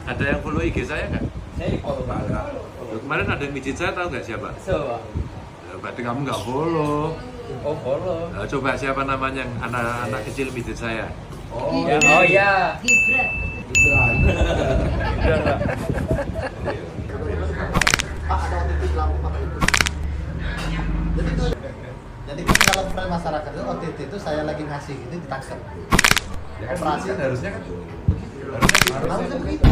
Ada yang follow IG saya nggak? Saya di follow Pak. Kemarin ada yang mijit saya, tahu nggak siapa? Siapa? Berarti kamu nggak follow. Oh follow. Nah, coba siapa namanya yang anak-anak kecil mijit saya? Oh ya. Oh ya. Gibran. Gibran Pak. Pak ada OTT lampu Pak. Jadi kalau peran masyarakat itu OTT itu saya lagi ngasih gitu ditangkap. Ya kan Operasi. harusnya kan Harusnya begitu.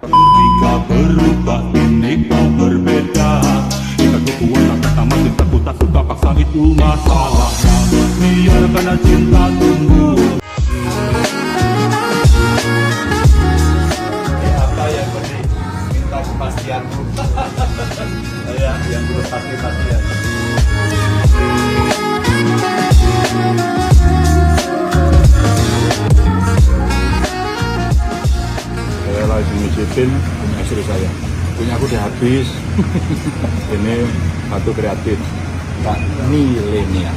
Jika berubah ini kau berbeda. Jika kekuatan pertama kita ku tak suka paksa itu masalahnya. Biarkan cinta tumbuh. Apa yang beri minta kepastian ya yang belum pasti-pastian. Saya lagi ngicipin punya istri saya. Punya aku udah habis. Ini satu kreatif Kak Milenia.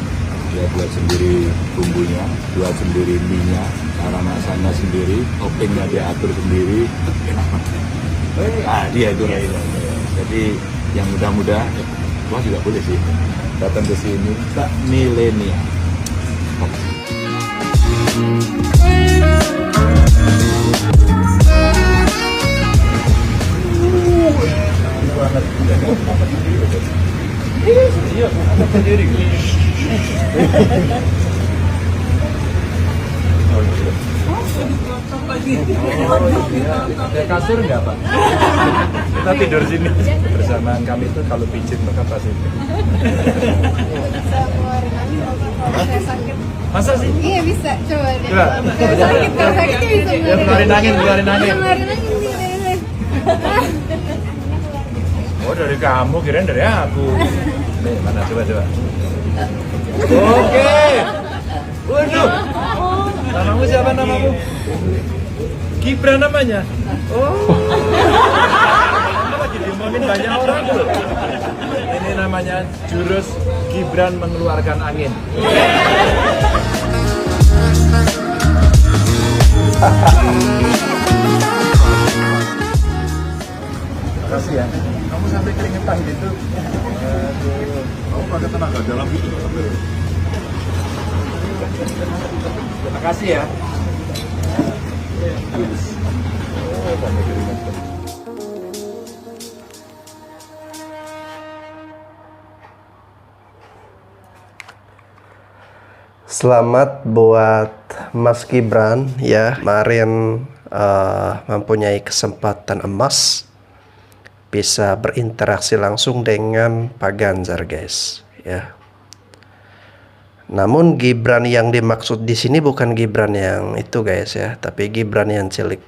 Dia buat sendiri bumbunya, buat sendiri mie-nya, cara masaknya sendiri, toppingnya dia atur sendiri. Nah dia itu. Jadi yang muda-muda, wah juga boleh sih datang ke sini Kak Milenia. Iya, anak sendiri. ada kasur nggak Pak? Kita tidur sini bersamaan kami itu kalau pijit maka pasti. Bisa keluarin angin kalau saya sakit. Masa sih? Iya bisa, coba deh. Coba. Kalau sakit ya bisa Ya, keluarin angin, keluarin angin. Keluarin angin bisa. Oh dari kamu, kirain dari aku. Nih mana coba. Oke. Waduh. Namamu siapa namamu? Gibran namanya. Oh. Lagi diomongin banyak orang tuh. Ini namanya jurus Gibran mengeluarkan angin. Makasih ya. Kamu sampai keringetan gitu. Aduh. Kamu pakai tenaga dalam gitu sampai. Terima kasih ya. Oh, sampai keringetan. Selamat buat Mas Gibran ya, kemarin mempunyai kesempatan emas bisa berinteraksi langsung dengan Pak Ganjar guys ya. Namun Gibran yang dimaksud di sini bukan Gibran yang itu guys ya, tapi Gibran yang cilik.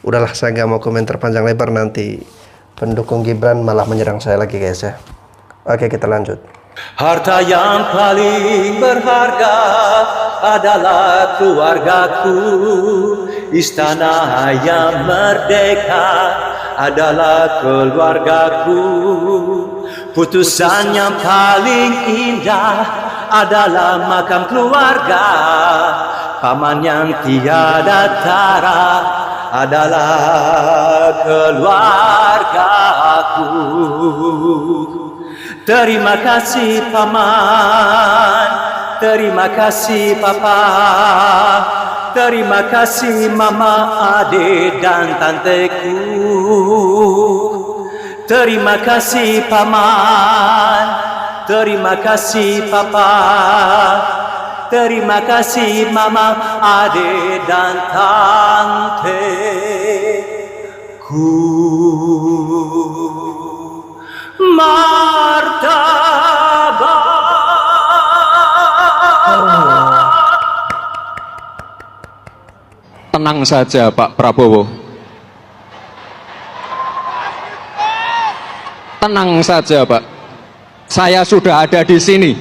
Udahlah, saya nggak mau komentar panjang lebar, nanti pendukung Gibran malah menyerang saya lagi guys ya. Oke, kita lanjut. Harta yang paling berharga adalah keluargaku. Istana yang merdeka adalah keluargaku. Putusan yang paling indah adalah makam keluarga. Paman yang tiada tara adalah keluargaku. Terima kasih Paman, terima kasih Papa, terima kasih Mama, Adik dan Tanteku. Terima kasih Paman, terima kasih Papa, terima kasih Mama, Adik dan Tanteku. Tenang saja Pak Prabowo. Tenang saja Pak. Saya sudah ada di sini.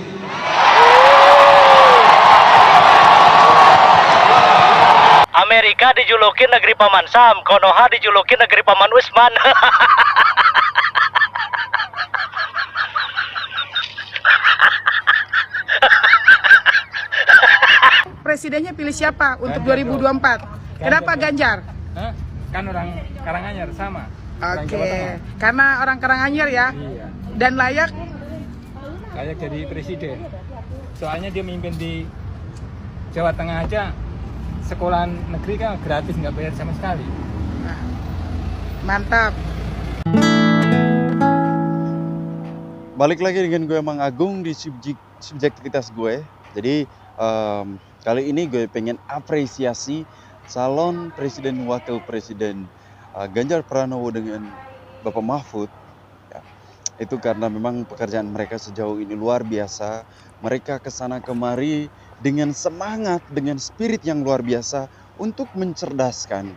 Amerika dijulukin negeri Paman Sam, Konoha dijulukin negeri Paman Usman. memilih siapa untuk 2024? Kenapa Ganjar? Hah? Kan orang Karanganyar sama. Orang Oke, Jawa Tengah. karena orang Karanganyar ya. Iya. Dan layak. Kayak jadi presiden. Soalnya dia mimpin di Jawa Tengah aja, sekolah negeri kan gratis, nggak bayar sama sekali. Nah, mantap. Balik lagi dengan gue Mang Agung di subjektivitas gue. Jadi kali ini gue pengen apresiasi calon presiden wakil presiden Ganjar Pranowo dengan Bapak Mahfud. Ya, itu karena memang pekerjaan mereka sejauh ini luar biasa. Mereka kesana kemari dengan semangat, dengan spirit yang luar biasa untuk mencerdaskan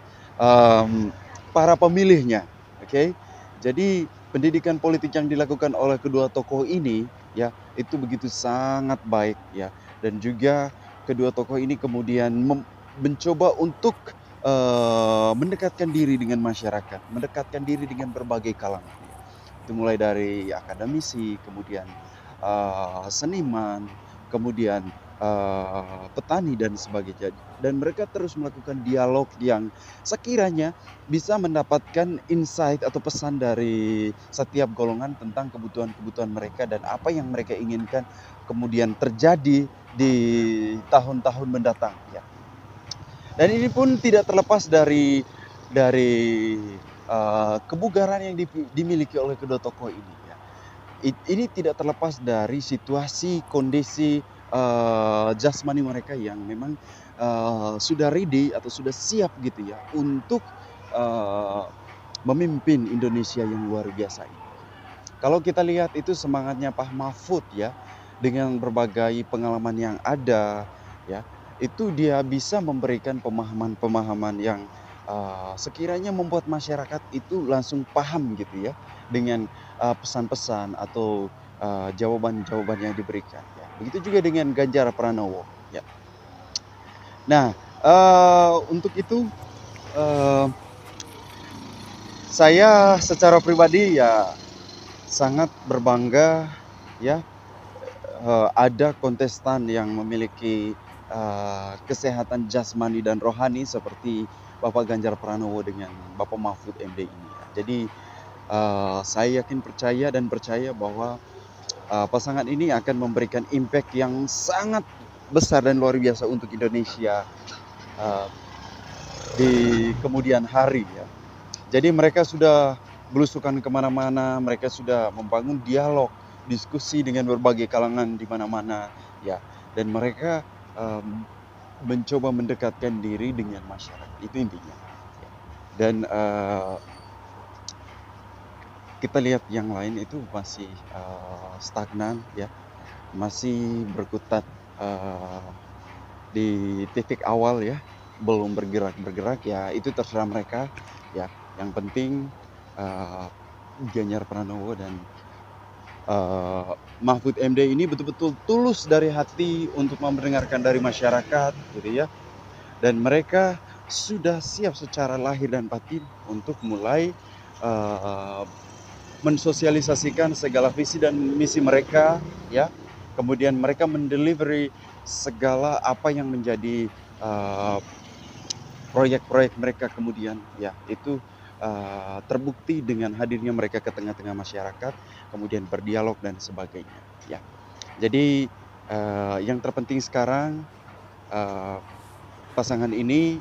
para pemilihnya. Oke, jadi pendidikan politik yang dilakukan oleh kedua tokoh ini ya itu begitu sangat baik ya, dan juga kedua tokoh ini kemudian mencoba untuk mendekatkan diri dengan masyarakat, mendekatkan diri dengan berbagai kalangan ya. Itu mulai dari akademisi, kemudian seniman, kemudian petani dan sebagainya, dan mereka terus melakukan dialog yang sekiranya bisa mendapatkan insight atau pesan dari setiap golongan tentang kebutuhan-kebutuhan mereka dan apa yang mereka inginkan kemudian terjadi di tahun-tahun mendatang ya. Dan ini pun tidak terlepas dari kebugaran yang dimiliki oleh kedua tokoh ini ya. Ini tidak terlepas dari situasi, kondisi jasmani mereka yang memang sudah ready atau sudah siap gitu ya untuk memimpin Indonesia yang luar biasa ini. Kalau kita lihat itu semangatnya Pak Mahfud ya, dengan berbagai pengalaman yang ada ya, itu dia bisa memberikan pemahaman-pemahaman yang sekiranya membuat masyarakat itu langsung paham gitu ya dengan pesan-pesan atau jawaban-jawaban yang diberikan ya. Begitu juga dengan Ganjar Pranowo ya. Nah, untuk itu saya secara pribadi ya sangat berbangga ya, ada kontestan yang memiliki kesehatan jasmani dan rohani seperti Bapak Ganjar Pranowo dengan Bapak Mahfud MD ini. Jadi saya yakin percaya bahwa pasangan ini akan memberikan impact yang sangat besar dan luar biasa untuk Indonesia di kemudian hari ya. Jadi mereka sudah belusukan kemana-mana, mereka sudah membangun dialog, diskusi dengan berbagai kalangan di mana-mana ya, dan mereka mencoba mendekatkan diri dengan masyarakat, itu intinya. Dan kita lihat yang lain itu masih stagnan ya, masih berkutat di titik awal ya, belum bergerak ya, itu terserah mereka ya. Yang penting Ganjar Pranowo dan Mahfud MD ini betul-betul tulus dari hati untuk mendengarkan dari masyarakat gitu ya, dan mereka sudah siap secara lahir dan batin untuk mulai mensosialisasikan segala visi dan misi mereka ya, kemudian mereka mendelivery segala apa yang menjadi proyek-proyek mereka kemudian ya, itu terbukti dengan hadirnya mereka ke tengah-tengah masyarakat, kemudian berdialog dan sebagainya ya. Jadi yang terpenting sekarang pasangan ini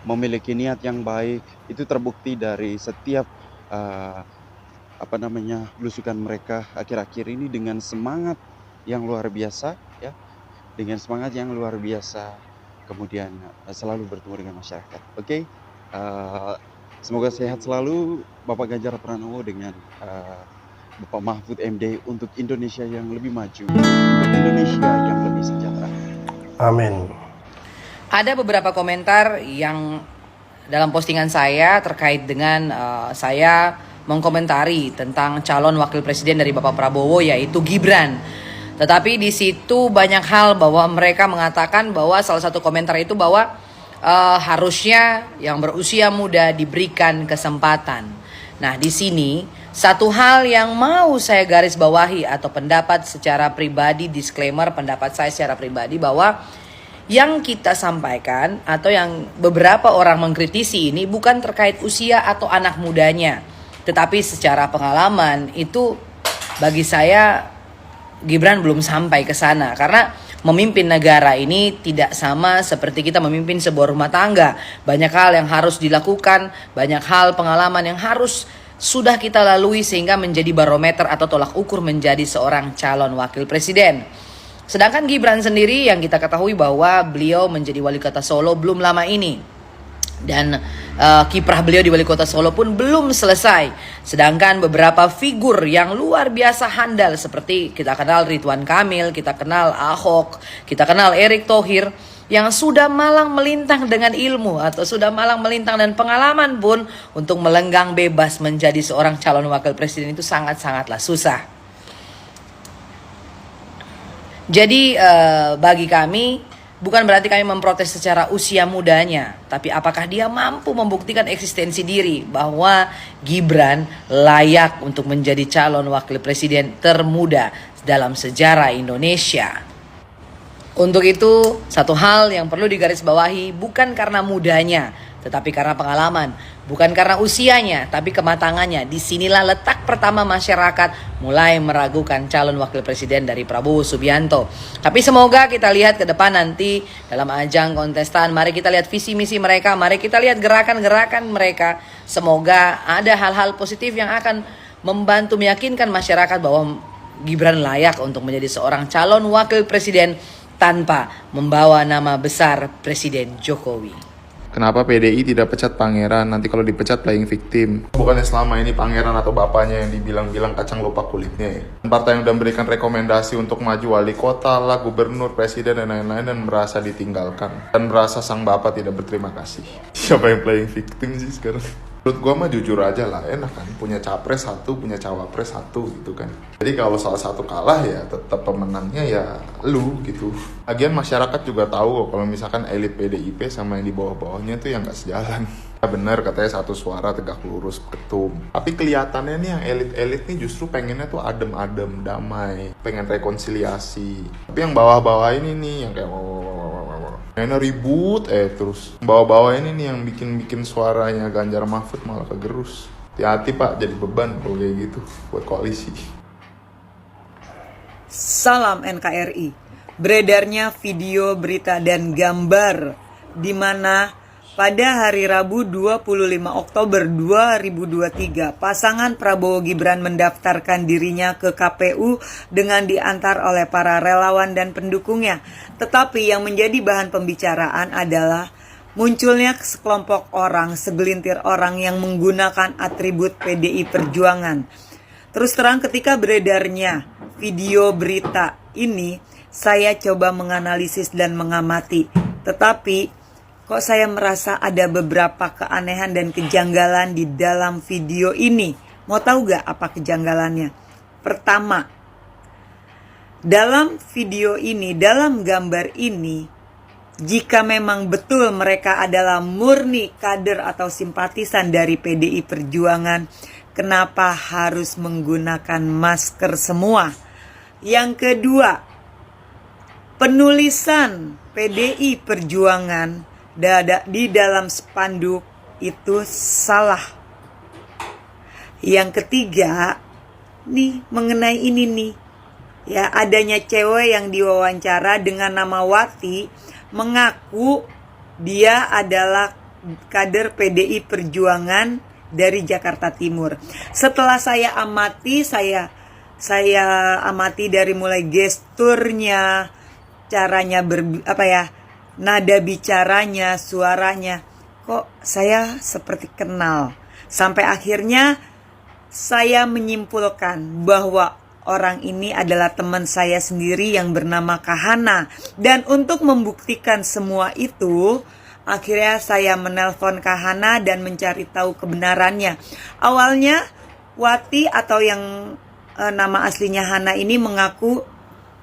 memiliki niat yang baik, itu terbukti dari setiap belusukan mereka akhir-akhir ini dengan semangat yang luar biasa ya, dengan semangat yang luar biasa, kemudian selalu bertemu dengan masyarakat. Oke. Semoga sehat selalu Bapak Ganjar Pranowo dengan Bapak Mahfud MD untuk Indonesia yang lebih maju, untuk Indonesia yang lebih sejahtera. Amin. Ada beberapa komentar yang dalam postingan saya terkait dengan saya mengkomentari tentang calon wakil presiden dari Bapak Prabowo, yaitu Gibran. Tetapi di situ banyak hal bahwa mereka mengatakan bahwa salah satu komentar itu bahwa harusnya yang berusia muda diberikan kesempatan. Nah, di sini satu hal yang mau saya garis bawahi atau pendapat secara pribadi, disclaimer pendapat saya secara pribadi, bahwa Yang kita sampaikan atau yang beberapa orang mengkritisi ini bukan terkait usia atau anak mudanya, tetapi secara pengalaman itu bagi saya Gibran belum sampai ke sana, karena memimpin negara ini tidak sama seperti kita memimpin sebuah rumah tangga. Banyak hal yang harus dilakukan, banyak hal pengalaman yang harus sudah kita lalui sehingga menjadi barometer atau tolak ukur menjadi seorang calon wakil presiden. Sedangkan Gibran sendiri yang kita ketahui bahwa beliau menjadi wali kota Solo belum lama ini. Dan kiprah beliau di wali kota Solo pun belum selesai. Sedangkan beberapa figur yang luar biasa handal seperti kita kenal Ridwan Kamil, kita kenal Ahok, kita kenal Erick Thohir yang sudah malang melintang dengan ilmu atau sudah malang melintang dan pengalaman pun untuk melenggang bebas menjadi seorang calon wakil presiden itu sangat-sangatlah susah. Jadi bagi kami bukan berarti kami memprotes secara usia mudanya, tapi apakah dia mampu membuktikan eksistensi diri bahwa Gibran layak untuk menjadi calon wakil presiden termuda dalam sejarah Indonesia. Untuk itu, satu hal yang perlu digarisbawahi bukan karena mudanya, tetapi karena pengalaman. Bukan karena usianya, tapi kematangannya. Disinilah letak pertama masyarakat mulai meragukan calon wakil presiden dari Prabowo Subianto. Tapi semoga kita lihat ke depan nanti dalam ajang kontestan. Mari kita lihat visi misi mereka, mari kita lihat gerakan-gerakan mereka. Semoga ada hal-hal positif yang akan membantu meyakinkan masyarakat bahwa Gibran layak untuk menjadi seorang calon wakil presiden tanpa membawa nama besar Presiden Jokowi. Kenapa PDI tidak pecat pangeran? Nanti kalau dipecat playing victim. Bukannya selama ini pangeran atau bapaknya yang dibilang-bilang kacang lupa kulitnya ya. Partai yang udah memberikan rekomendasi untuk maju wali kota lah, gubernur, presiden, dan lain-lain, dan merasa ditinggalkan. Dan merasa sang bapak tidak berterima kasih. Siapa yang playing victim sih sekarang? Menurut gue mah jujur aja lah, enak kan, punya capres satu, punya cawapres satu gitu kan. Jadi kalau salah satu kalah ya tetap pemenangnya ya lu gitu. Lagian masyarakat juga tahu kok kalau misalkan elit PDIP sama yang di bawah-bawahnya tuh yang gak sejalan. Ya bener katanya satu suara tegak lurus ketum. Tapi kelihatannya nih yang elit-elit nih justru pengennya tuh adem-adem, damai, pengen rekonsiliasi. Tapi yang bawah-bawah ini nih yang kayak pengennya ribut terus. Bawah-bawah ini nih yang bikin suaranya Ganjar Mahfud malah kegerus. Hati-hati Pak, jadi beban kalau kayak gitu buat koalisi. Salam NKRI. Beredarnya video, berita, dan gambar di mana pada hari Rabu 25 Oktober 2023, pasangan Prabowo Gibran mendaftarkan dirinya ke KPU dengan diantar oleh para relawan dan pendukungnya. Tetapi yang menjadi bahan pembicaraan adalah munculnya sekelompok orang, segelintir orang yang menggunakan atribut PDI Perjuangan. Terus terang ketika beredarnya video berita ini, saya coba menganalisis dan mengamati. Tetapi kok saya merasa ada beberapa keanehan dan kejanggalan di dalam video ini. Mau tahu gak apa kejanggalannya? Pertama, dalam video ini, dalam gambar ini, jika memang betul mereka adalah murni kader atau simpatisan dari PDI Perjuangan, kenapa harus menggunakan masker semua? Yang kedua, penulisan PDI Perjuangan di dalam spanduk itu salah. Yang ketiga, nih mengenai ini nih, ya adanya cewek yang diwawancara dengan nama Wati mengaku dia adalah kader PDI Perjuangan dari Jakarta Timur. Setelah saya amati, saya amati dari mulai gesturnya, caranya nada bicaranya, suaranya, kok saya seperti kenal. Sampai akhirnya saya menyimpulkan bahwa orang ini adalah teman saya sendiri yang bernama Kahana. Dan untuk membuktikan semua itu, akhirnya saya menelpon Kahana dan mencari tahu kebenarannya. Awalnya Wati atau yang nama aslinya Hana ini mengaku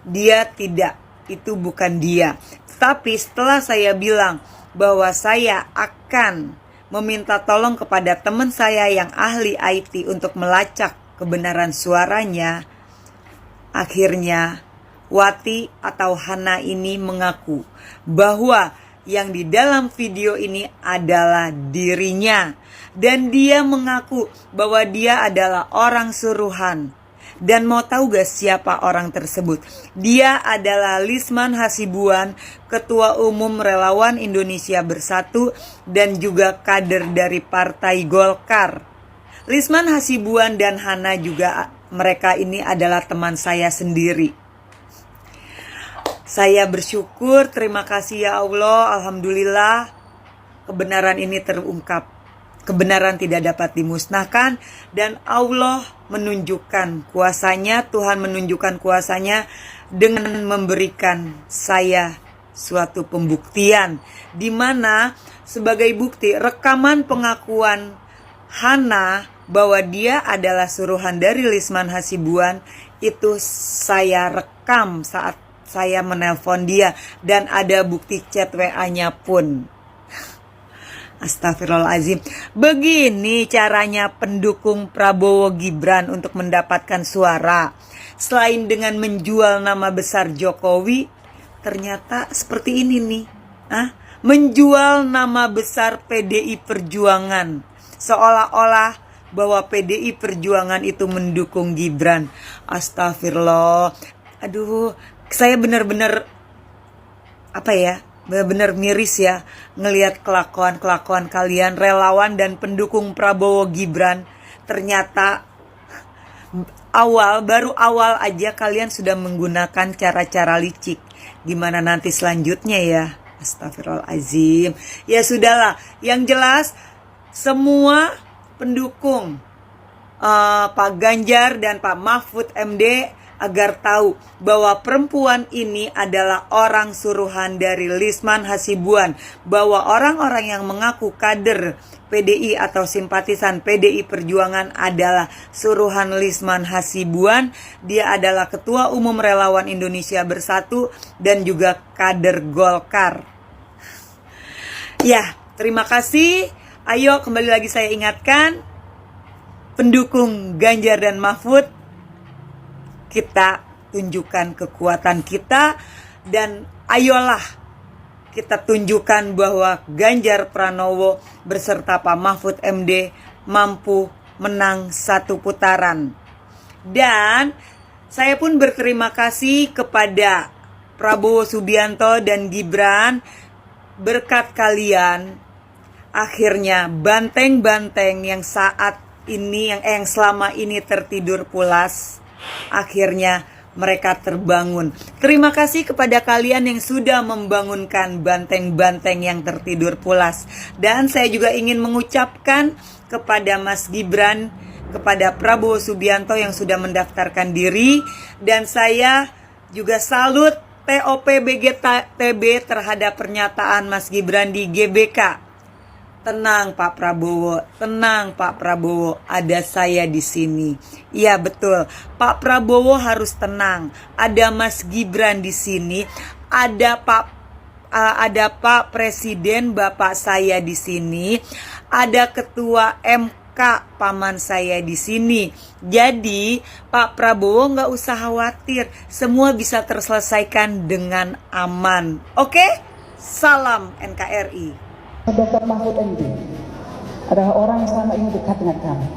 dia tidak, itu bukan dia. Tapi setelah saya bilang bahwa saya akan meminta tolong kepada teman saya yang ahli IT untuk melacak kebenaran suaranya, akhirnya Wati atau Hana ini mengaku bahwa yang di dalam video ini adalah dirinya. Dan dia mengaku bahwa dia adalah orang suruhan. Dan mau tahu gak siapa orang tersebut? Dia adalah Lisman Hasibuan, Ketua Umum Relawan Indonesia Bersatu dan juga kader dari Partai Golkar. Lisman Hasibuan dan Hana juga, mereka ini adalah teman saya sendiri. Saya bersyukur, terima kasih ya Allah, alhamdulillah kebenaran ini terungkap. Kebenaran tidak dapat dimusnahkan dan Allah menunjukkan kuasanya, Tuhan menunjukkan kuasanya dengan memberikan saya suatu pembuktian di mana sebagai bukti rekaman pengakuan Hana bahwa dia adalah suruhan dari Lisman Hasibuan itu saya rekam saat saya menelpon dia dan ada bukti chat WA-nya pun. Astagfirullahaladzim. Begini caranya pendukung Prabowo Gibran untuk mendapatkan suara. Selain dengan menjual nama besar Jokowi, ternyata seperti ini nih. Menjual nama besar PDI Perjuangan. Seolah-olah bahwa PDI Perjuangan itu mendukung Gibran. Astagfirullah. Aduh, saya benar-benar benar-benar miris ya ngelihat kelakuan kalian relawan dan pendukung Prabowo Gibran. Ternyata baru awal aja kalian sudah menggunakan cara-cara licik. Gimana nanti selanjutnya ya? Astagfirullahaladzim. Ya sudahlah, yang jelas semua pendukung Pak Ganjar dan Pak Mahfud MD agar tahu bahwa perempuan ini adalah orang suruhan dari Lisman Hasibuan, bahwa orang-orang yang mengaku kader PDI atau simpatisan PDI Perjuangan adalah suruhan Lisman Hasibuan. Dia adalah Ketua Umum Relawan Indonesia Bersatu dan juga kader Golkar. Ya, terima kasih. Ayo kembali lagi saya ingatkan, pendukung Ganjar dan Mahfud, kita tunjukkan kekuatan kita dan ayolah kita tunjukkan bahwa Ganjar Pranowo beserta Pak Mahfud MD mampu menang 1 putaran. Dan saya pun berterima kasih kepada Prabowo Subianto dan Gibran. Berkat kalian akhirnya banteng-banteng yang saat ini yang selama ini tertidur pulas, akhirnya mereka terbangun. Terima kasih kepada kalian yang sudah membangunkan banteng-banteng yang tertidur pulas. Dan saya juga ingin mengucapkan kepada Mas Gibran, kepada Prabowo Subianto yang sudah mendaftarkan diri. Dan saya juga salut TOP BGTB terhadap pernyataan Mas Gibran di GBK. Tenang Pak Prabowo, tenang Pak Prabowo, ada saya di sini. Iya betul, Pak Prabowo harus tenang. Ada Mas Gibran di sini, ada Pak Presiden Bapak saya di sini, ada Ketua MK paman saya di sini. Jadi Pak Prabowo nggak usah khawatir, semua bisa terselesaikan dengan aman. Oke? Salam NKRI. Dr. Mahfud MD adalah orang yang selama ini dekat dengan kami.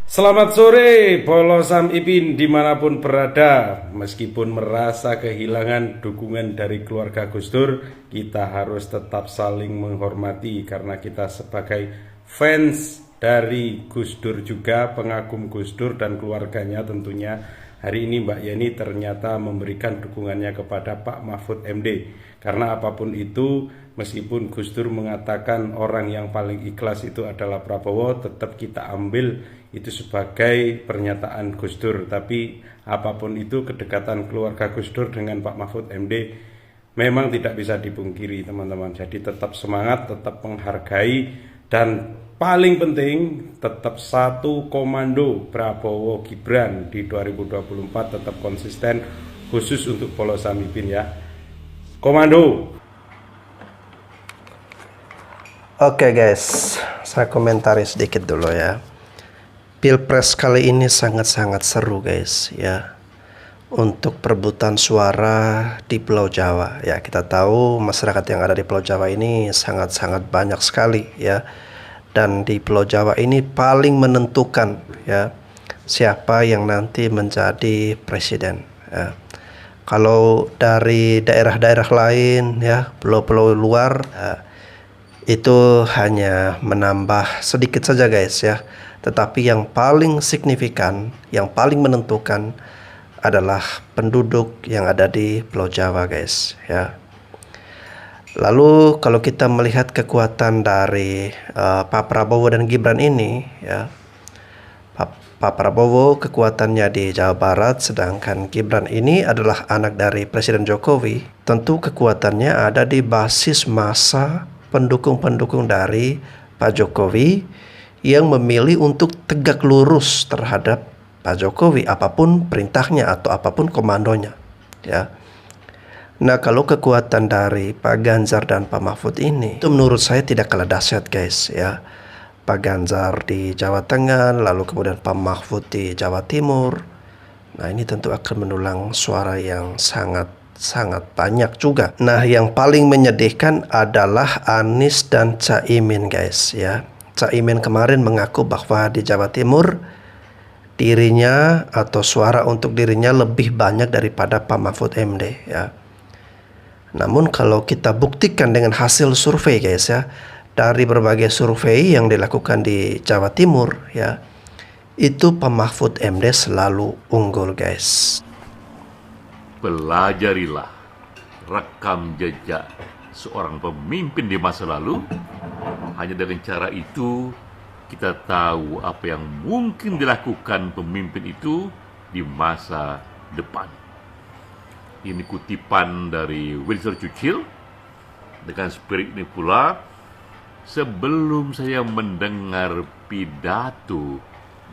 Selamat sore Polosam Ipin dimanapun berada. Meskipun merasa kehilangan dukungan dari keluarga Gus Dur, kita harus tetap saling menghormati karena kita sebagai fans dari Gus Dur juga, pengagum Gus Dur dan keluarganya tentunya. Hari ini Mbak Yeni ternyata memberikan dukungannya kepada Pak Mahfud MD. Karena apapun itu, meskipun Gus Dur mengatakan orang yang paling ikhlas itu adalah Prabowo, tetap kita ambil itu sebagai pernyataan Gus Dur. Tapi apapun itu, kedekatan keluarga Gus Dur dengan Pak Mahfud MD memang tidak bisa dipungkiri teman-teman. Jadi tetap semangat, tetap menghargai, dan paling penting tetap satu komando Prabowo Gibran di 2024, tetap konsisten khusus untuk Polosam Ipin ya. Komando. Oke guys, saya komentari sedikit dulu ya. Pilpres kali ini sangat-sangat seru guys ya. untuk perebutan suara di Pulau Jawa. Ya, kita tahu masyarakat yang ada di Pulau Jawa ini sangat-sangat banyak sekali ya. Dan di Pulau Jawa ini paling menentukan ya siapa yang nanti menjadi presiden ya. Kalau dari daerah-daerah lain ya, pulau-pulau luar itu hanya menambah sedikit saja guys ya. Tetapi yang paling signifikan, yang paling menentukan adalah penduduk yang ada di Pulau Jawa guys ya. Lalu kalau kita melihat kekuatan dari Pak Prabowo dan Gibran ini ya, Pak Prabowo kekuatannya di Jawa Barat, sedangkan Gibran ini adalah anak dari Presiden Jokowi. Tentu kekuatannya ada di basis massa pendukung-pendukung dari Pak Jokowi yang memilih untuk tegak lurus terhadap Pak Jokowi, apapun perintahnya atau apapun komandonya ya. Nah, kalau kekuatan dari Pak Ganjar dan Pak Mahfud ini itu menurut saya tidak kalah dahsyat guys ya. Pak Ganjar di Jawa Tengah, lalu kemudian Pak Mahfud di Jawa Timur. Nah, ini tentu akan mendulang suara yang sangat banyak juga. Nah, yang paling menyedihkan adalah Anies dan Caimin guys ya. Caimin kemarin mengaku bahwa di Jawa Timur dirinya atau suara untuk dirinya lebih banyak daripada Pak Mahfud MD ya. Namun kalau kita buktikan dengan hasil survei guys ya, dari berbagai survei yang dilakukan di Jawa Timur ya, itu Pak Mahfud MD selalu unggul guys. Pelajarilah rekam jejak seorang pemimpin di masa lalu. Hanya dengan cara itu kita tahu apa yang mungkin dilakukan pemimpin itu di masa depan. Ini kutipan dari Winston Churchill. Dengan spirit ini pula, sebelum saya mendengar pidato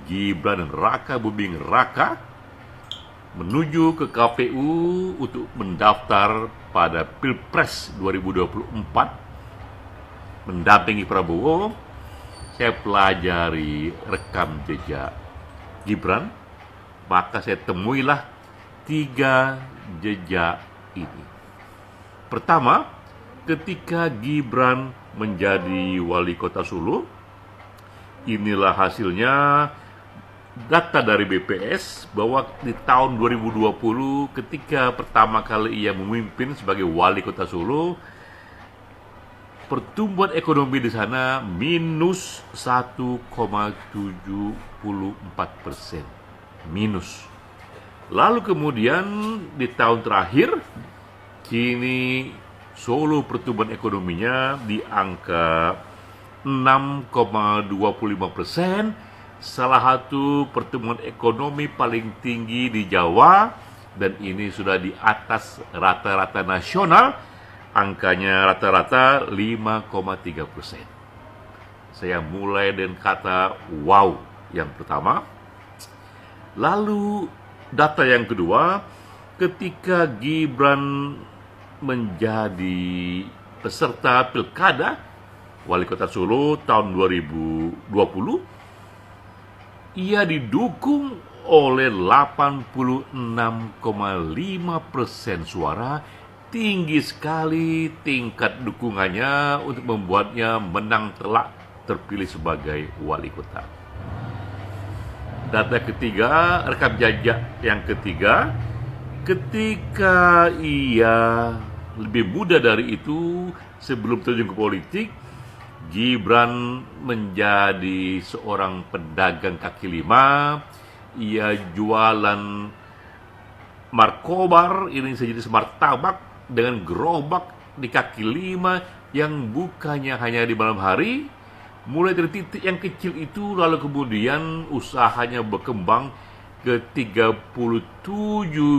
Gibran Raka Buming Raka menuju ke KPU untuk mendaftar pada Pilpres 2024 mendampingi Prabowo, saya pelajari rekam jejak Gibran, maka saya temuilah 3 jejak ini. Pertama, ketika Gibran menjadi wali kota Solo, inilah hasilnya data dari BPS bahwa di tahun 2020 ketika pertama kali ia memimpin sebagai wali kota Solo, pertumbuhan ekonomi di sana minus 1,74%. Minus. Lalu kemudian di tahun terakhir, kini Solo pertumbuhan ekonominya di angka 6,25%, salah satu pertumbuhan ekonomi paling tinggi di Jawa, dan ini sudah di atas rata-rata nasional. Angkanya rata-rata 5,3%. Saya mulai dengan kata wow yang pertama. Lalu data yang kedua, ketika Gibran menjadi peserta Pilkada Wali Kota Solo tahun 2020, ia didukung oleh 86,5% suara. Tinggi sekali tingkat dukungannya untuk membuatnya menang telak terpilih sebagai wali kota. Data ketiga, rekam jejak yang ketiga, ketika ia lebih muda dari itu, sebelum terjun ke politik, Gibran menjadi seorang pedagang kaki lima. Ia jualan markobar, ini sejenis martabak dengan gerobak di kaki lima yang bukanya hanya di malam hari. Mulai dari titik yang kecil itu, lalu kemudian usahanya berkembang ke 37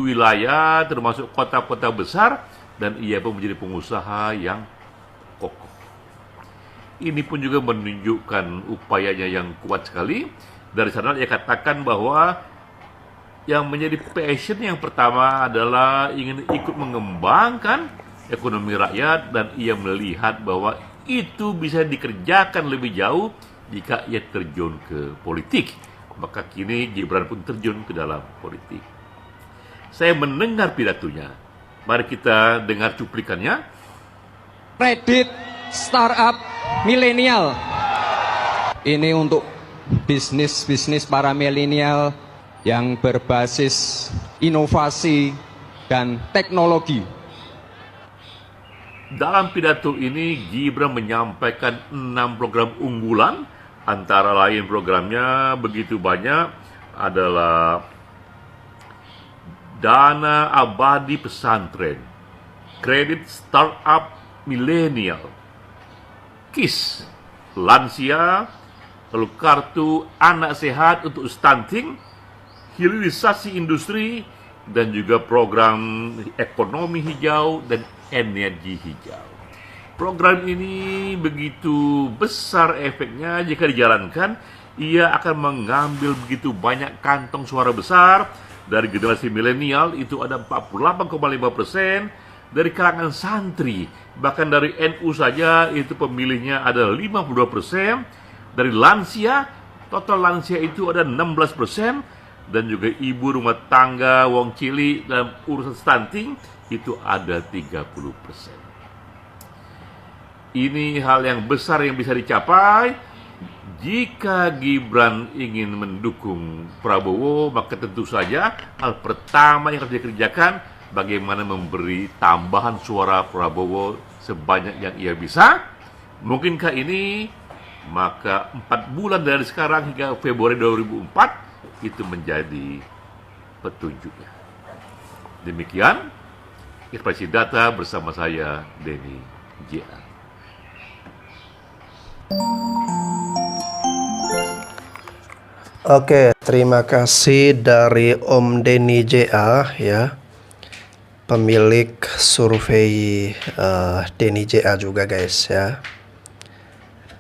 wilayah termasuk kota-kota besar, dan ia pun menjadi pengusaha yang kokoh. Ini pun juga menunjukkan upayanya yang kuat sekali. Dari sana ia katakan bahwa yang menjadi passion yang pertama adalah ingin ikut mengembangkan ekonomi rakyat, dan ia melihat bahwa itu bisa dikerjakan lebih jauh jika ia terjun ke politik. Maka kini Gibran pun terjun ke dalam politik. Saya mendengar pidatonya. Mari kita dengar cuplikannya. Kredit startup milenial. Ini untuk bisnis para milenial yang berbasis inovasi dan teknologi. Dalam pidato ini, Gibran menyampaikan 6 program unggulan, antara lain programnya begitu banyak adalah dana abadi pesantren, kredit startup milenial, KIS, lansia, lalu kartu anak sehat untuk stunting, hilirisasi industri, dan juga program ekonomi hijau dan energi hijau. Program ini begitu besar efeknya jika dijalankan, ia akan mengambil begitu banyak kantong suara besar dari generasi milenial, itu ada 48,5%, dari kalangan santri, bahkan dari NU saja itu pemilihnya ada 52%, dari lansia, total lansia itu ada 16%, dan juga ibu rumah tangga, wong cili, dan urusan stunting itu ada 30%. Ini hal yang besar yang bisa dicapai. Jika Gibran ingin mendukung Prabowo, maka tentu saja hal pertama yang harus dikerjakan bagaimana memberi tambahan suara Prabowo sebanyak yang ia bisa. Mungkinkah ini? Maka 4 bulan dari sekarang hingga Februari 2004 itu menjadi petunjuknya. Demikian Ekspresi Data bersama saya, Denny J.A. Oke, terima kasih dari Om Denny J.A. ya, pemilik survei Denny J.A. juga guys ya.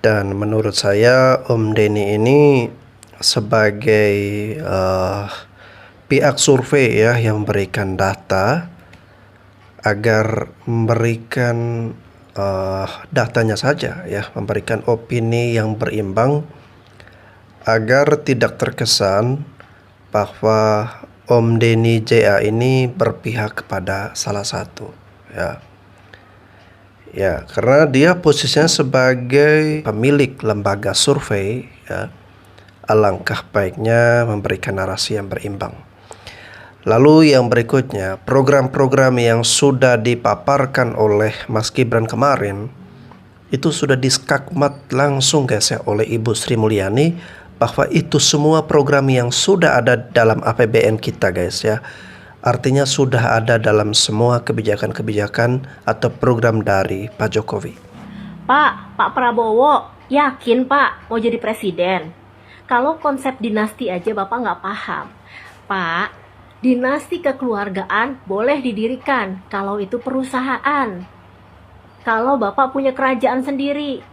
Dan menurut saya Om Denny ini sebagai pihak survei ya yang memberikan data agar memberikan datanya saja ya, memberikan opini yang berimbang agar tidak terkesan bahwa Om Denny J.A. ini berpihak kepada salah satu ya. Ya, karena dia posisinya sebagai pemilik lembaga survei ya, alangkah baiknya memberikan narasi yang berimbang. Lalu yang berikutnya, program-program yang sudah dipaparkan oleh Mas Gibran kemarin itu sudah diskakmat langsung guys ya oleh Ibu Sri Mulyani, bahwa itu semua program yang sudah ada dalam APBN kita guys ya. Artinya sudah ada dalam semua kebijakan-kebijakan atau program dari Pak Jokowi. Pak Prabowo yakin Pak mau jadi presiden? Kalau konsep dinasti aja Bapak nggak paham. Pak, dinasti kekeluargaan boleh didirikan kalau itu perusahaan. Kalau Bapak punya kerajaan sendiri.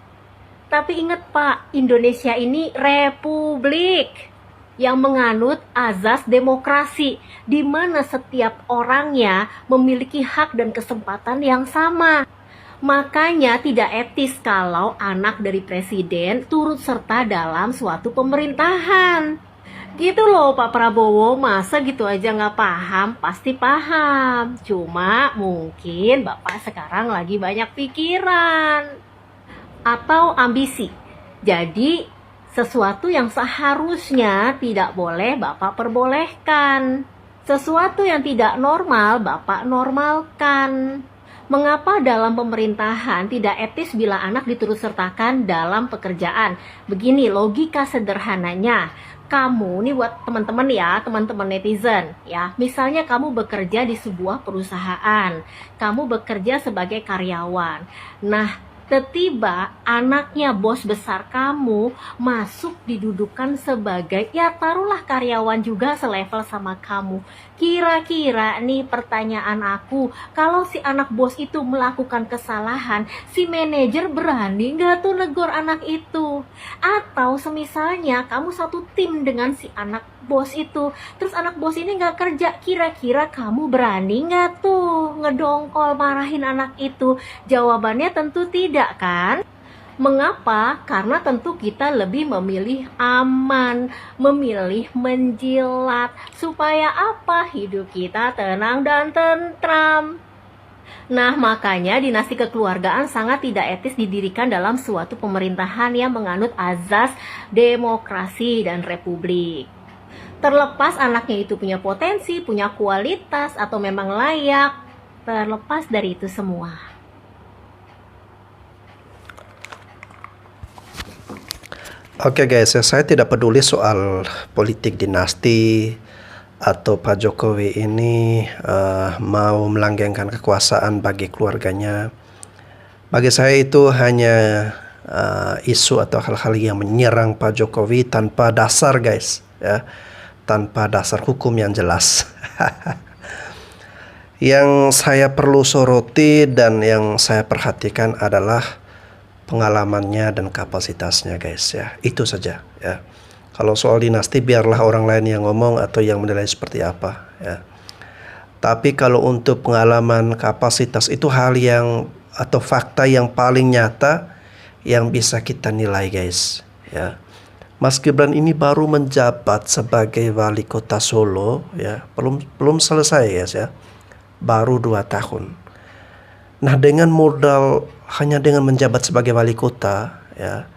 Tapi ingat Pak, Indonesia ini republik yang menganut azas demokrasi, di mana setiap orangnya memiliki hak dan kesempatan yang sama. Makanya tidak etis kalau anak dari presiden turut serta dalam suatu pemerintahan. Gitu loh Pak Prabowo, masa gitu aja nggak paham? Pasti paham. Cuma mungkin Bapak sekarang lagi banyak pikiran atau ambisi. Jadi sesuatu yang seharusnya tidak boleh Bapak perbolehkan. Sesuatu yang tidak normal Bapak normalkan. Mengapa dalam pemerintahan tidak etis bila anak diturut sertakan dalam pekerjaan? Begini logika sederhananya. Kamu, nih buat teman-teman ya, teman-teman netizen ya. Misalnya kamu bekerja di sebuah perusahaan. Kamu bekerja sebagai karyawan. Nah, tiba-tiba anaknya bos besar kamu masuk didudukan sebagai, ya taruhlah karyawan juga selevel sama kamu. Kira-kira nih pertanyaan aku, kalau si anak bos itu melakukan kesalahan, si manajer berani nggak tuh negor anak itu? Atau semisalnya kamu satu tim dengan si anak bos itu, terus anak bos ini nggak kerja, kira-kira kamu berani nggak tuh ngedongkol marahin anak itu? Jawabannya tentu tidak kan? Mengapa? Karena tentu kita lebih memilih aman, memilih menjilat. Supaya apa? Hidup kita tenang dan tentram. Nah, makanya dinasti kekeluargaan sangat tidak etis didirikan dalam suatu pemerintahan yang menganut azas demokrasi dan republik. Terlepas anaknya itu punya potensi, punya kualitas, atau memang layak, terlepas dari itu semua. Oke guys, ya, saya tidak peduli soal politik dinasti atau Pak Jokowi ini mau melanggengkan kekuasaan bagi keluarganya. Bagi saya itu hanya isu atau hal-hal yang menyerang Pak Jokowi tanpa dasar guys, ya, tanpa dasar hukum yang jelas. Yang saya perlu soroti dan yang saya perhatikan adalah pengalamannya dan kapasitasnya guys, ya, itu saja, ya. Kalau soal dinasti biarlah orang lain yang ngomong atau yang menilai seperti apa, ya. Tapi kalau untuk pengalaman, kapasitas, itu hal yang atau fakta yang paling nyata yang bisa kita nilai guys, ya. Mas Gibran ini baru menjabat sebagai wali kota Solo, ya, belum selesai guys, ya, baru 2 tahun. Nah, dengan modal hanya dengan menjabat sebagai wali kota, ya,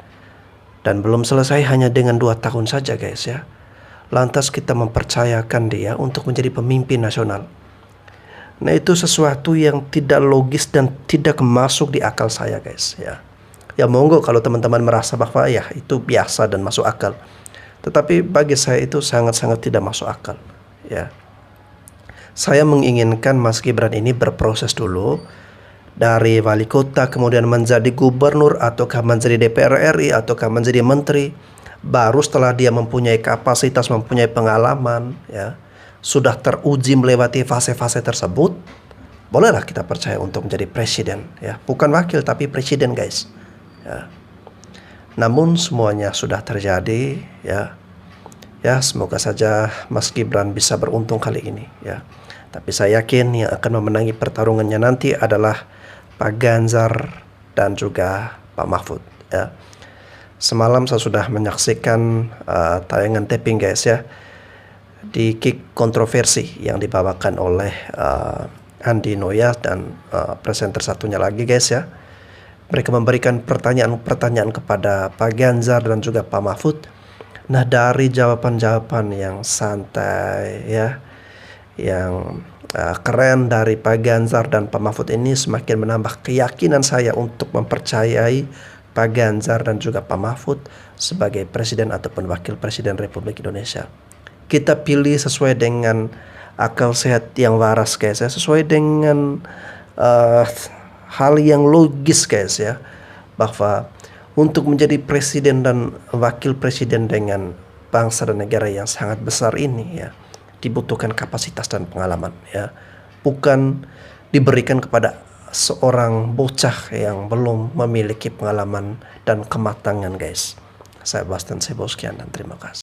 dan belum selesai hanya dengan 2 tahun saja guys, ya, lantas kita mempercayakan dia untuk menjadi pemimpin nasional. Nah, itu sesuatu yang tidak logis dan tidak masuk di akal saya guys, ya. Ya monggo kalau teman-teman merasa bahwa ya itu biasa dan masuk akal, tetapi bagi saya itu sangat-sangat tidak masuk akal, ya. Saya menginginkan Mas Gibran ini berproses dulu dari wali kota, kemudian menjadi gubernur, ataukah menjadi DPR RI, ataukah menjadi menteri. Baru setelah dia mempunyai kapasitas, mempunyai pengalaman, ya, sudah teruji melewati fase-fase tersebut, bolehlah kita percaya untuk menjadi presiden, ya. Bukan wakil tapi presiden guys, ya. Namun semuanya sudah terjadi, ya. Ya, semoga saja Mas Gibran bisa beruntung kali ini, ya. Tapi saya yakin yang akan memenangi pertarungannya nanti adalah Pak Ganjar dan juga Pak Mahfud, ya. Semalam saya sudah menyaksikan tayangan taping guys, ya, di Kick kontroversi yang dibawakan oleh Andi Noya dan presenter satunya lagi guys, ya. Mereka memberikan pertanyaan-pertanyaan kepada Pak Ganjar dan juga Pak Mahfud. Nah, dari jawaban-jawaban yang santai, ya, yang keren dari Pak Ganjar dan Pak Mahfud ini semakin menambah keyakinan saya untuk mempercayai Pak Ganjar dan juga Pak Mahfud sebagai presiden ataupun wakil presiden Republik Indonesia. Kita pilih sesuai dengan akal sehat yang waras guys, ya, sesuai dengan hal yang logis guys, ya, bahwa untuk menjadi presiden dan wakil presiden dengan bangsa dan negara yang sangat besar ini, ya, dibutuhkan kapasitas dan pengalaman, ya, bukan diberikan kepada seorang bocah yang belum memiliki pengalaman dan kematangan guys. Saya Bastian Seboskian dan terima kasih.